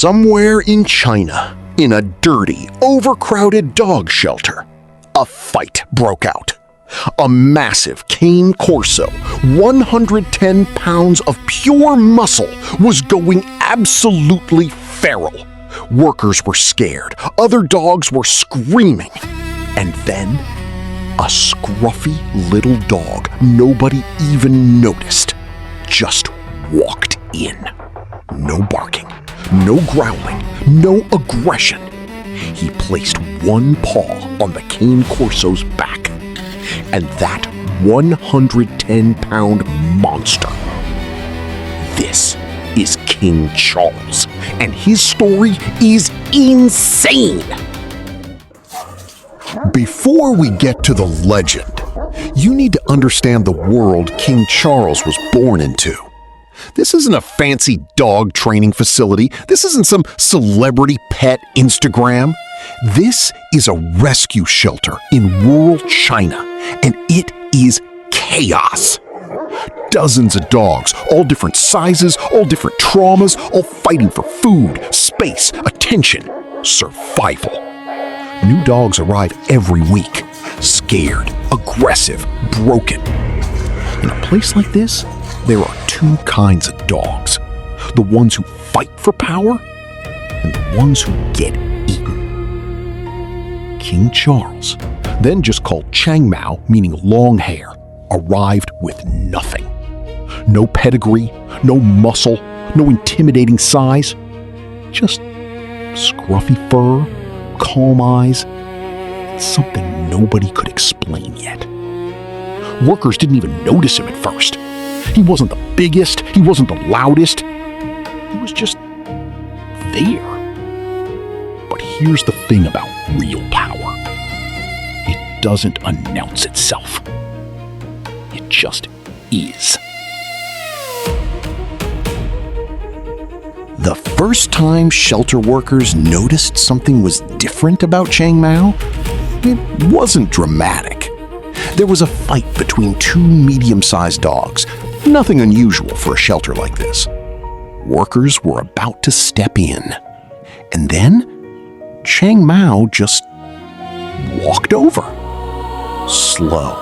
Somewhere in China, in a dirty, overcrowded dog shelter, a fight broke out. A massive Cane Corso, 110 pounds of pure muscle, was going absolutely feral. Workers were scared, other dogs were screaming. And then, a scruffy little dog nobody even noticed just walked in. No barking, no growling, no aggression. He placed one paw on the Cane Corso's back. And that 110-pound monster. This is King Charles, and his story is insane. Before we get to the legend, you need to understand the world King Charles was born into. This isn't a fancy dog training facility. This isn't some celebrity pet Instagram. This is a rescue shelter in rural China, and it is chaos. Dozens of dogs, all different sizes, all different traumas, all fighting for food, space, attention, survival. New dogs arrive every week, scared, aggressive, broken. In a place like this, there are two kinds of dogs. The ones who fight for power and the ones who get eaten. King Charles, then just called Changmao, meaning long hair, arrived with nothing. No pedigree, no muscle, no intimidating size. Just scruffy fur, calm eyes, and something nobody could explain yet. Workers didn't even notice him at first. He wasn't the biggest, he wasn't the loudest. He was just there. But here's the thing about real power. It doesn't announce itself. It just is. The first time shelter workers noticed something was different about Changmao, it wasn't dramatic. There was a fight between two medium-sized dogs, nothing unusual for a shelter like this. Workers were about to step in, and then Changmao just walked over. Slow.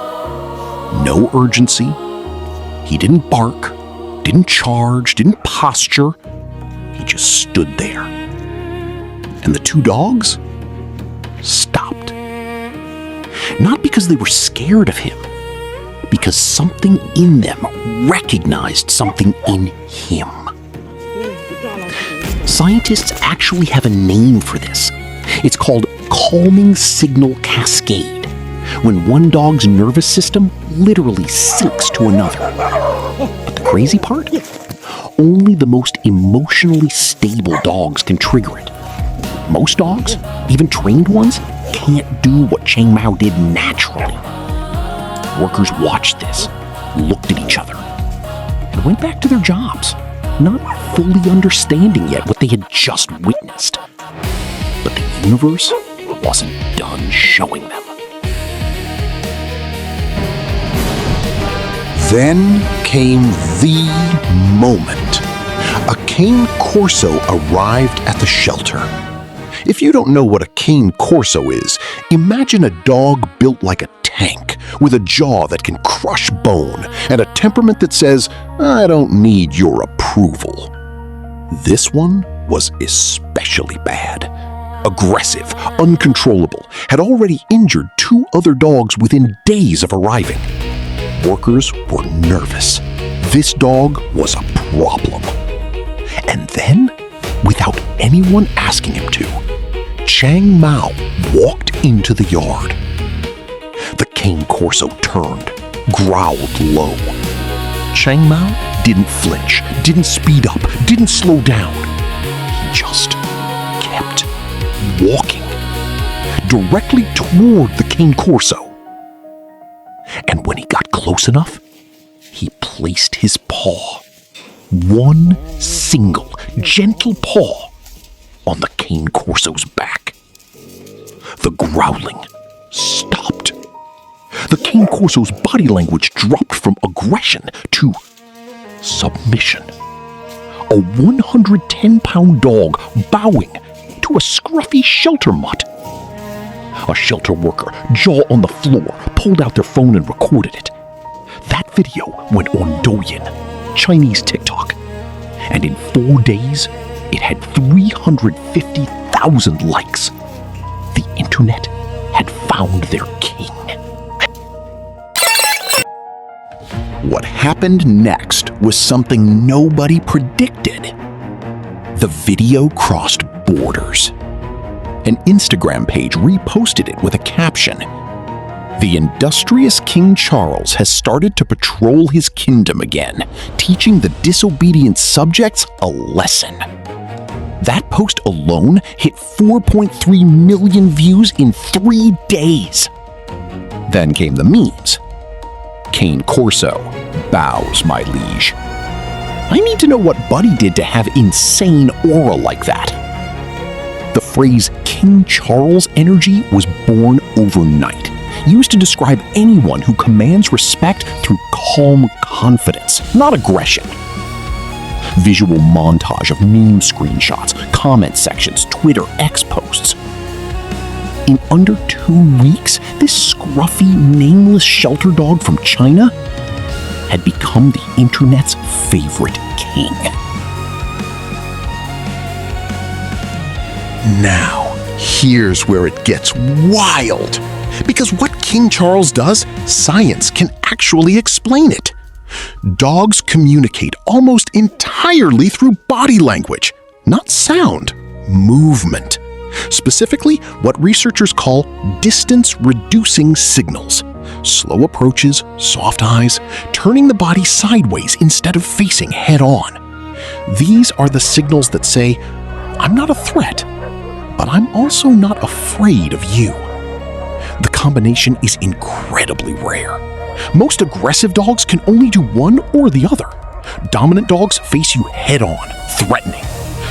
No urgency. He didn't bark, didn't charge, didn't posture. He just stood there. And the two dogs stopped. Not because they were scared of him, because something in them recognized something in him. Scientists actually have a name for this. It's called calming signal cascade, when one dog's nervous system literally syncs to another. But the crazy part? Only the most emotionally stable dogs can trigger it. Most dogs, even trained ones, can't do what Changmao did naturally. Workers watched this, looked at each other, and went back to their jobs, not fully understanding yet what they had just witnessed. But the universe wasn't done showing them. Then came the moment. A Cane Corso arrived at the shelter. If you don't know what a Cane Corso is, imagine a dog built like a tank, with a jaw that can crush bone and a temperament that says, "I don't need your approval." This one was especially bad. Aggressive, uncontrollable, had already injured two other dogs within days of arriving. Workers were nervous. This dog was a problem. And then, without anyone asking him to, Changmao walked into the yard. The Cane Corso turned, growled low. Changmao didn't flinch, didn't speed up, didn't slow down. He just kept walking, directly toward the Cane Corso. And when he got close enough, he placed his paw, one single, gentle paw, on the Cane Corso's back. The growling stopped. The Cane Corso's body language dropped from aggression to submission. a 110-pound dog bowing to a scruffy shelter mutt. A shelter worker, jaw on the floor, pulled out their phone and recorded it. That video went on Douyin, Chinese TikTok, and in 4 days, it had 350,000 likes. The internet had found their king. What happened next was something nobody predicted. The video crossed borders. An Instagram page reposted it with a caption: "The industrious King Charles has started to patrol his kingdom again, teaching the disobedient subjects a lesson." That post alone hit 4.3 million views in 3 days. Then came the memes. Cane Corso, bows, my liege. I need to know what Buddy did to have insane aura like that. The phrase King Charles energy was born overnight, used to describe anyone who commands respect through calm confidence, not aggression. Visual montage of meme screenshots, comment sections, Twitter, X posts. In under 2 weeks, this scruffy, nameless shelter dog from China had become the internet's favorite king. Now, here's where it gets wild. Because what King Charles does, science can actually explain it. Dogs communicate almost entirely through body language, not sound, movement. Specifically, what researchers call distance-reducing signals. Slow approaches, soft eyes, turning the body sideways instead of facing head-on. These are the signals that say, "I'm not a threat, but I'm also not afraid of you." The combination is incredibly rare. Most aggressive dogs can only do one or the other. Dominant dogs face you head-on, threatening.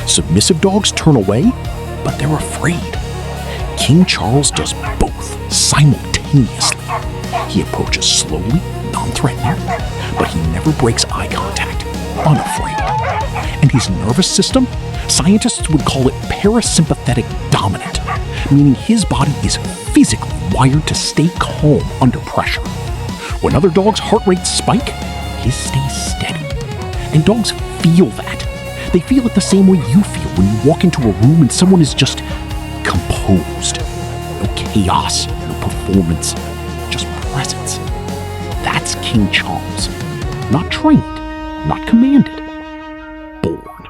Submissive dogs turn away, but they're afraid. King Charles does both simultaneously. He approaches slowly, non-threatening, but he never breaks eye contact, unafraid. And his nervous system, scientists would call it parasympathetic dominant, meaning his body is physically wired to stay calm under pressure. When other dogs' heart rates spike, his stays steady. And dogs feel that. They feel it the same way you feel when you walk into a room and someone is just composed. No chaos, no performance, just presence. That's King Charles. Not trained, not commanded, born.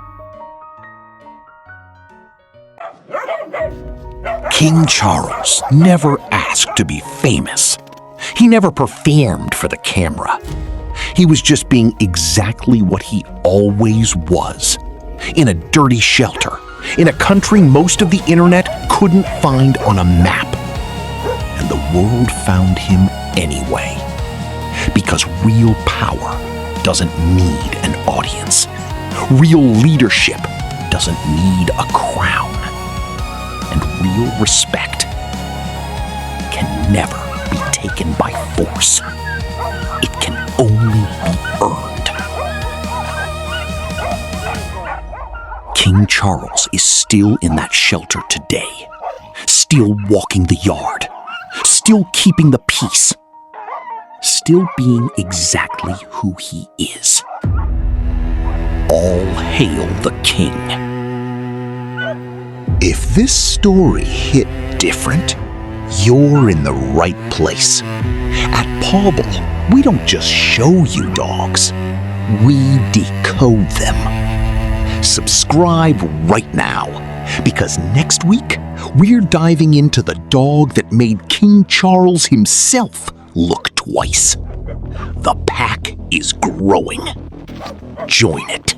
King Charles never asked to be famous. He never performed for the camera. He was just being exactly what he always was. In a dirty shelter, in a country most of the internet couldn't find on a map. And the world found him anyway. Because real power doesn't need an audience. Real leadership doesn't need a crown. And real respect can never be taken by force. It can only be earned. King Charles is still in that shelter today, still walking the yard, still keeping the peace, still being exactly who he is. All hail the king. If this story hit different, you're in the right place. At Pawble, we don't just show you dogs, we decode them. Subscribe right now, because next week, we're diving into the dog that made King Charles himself look twice. The pack is growing. Join it.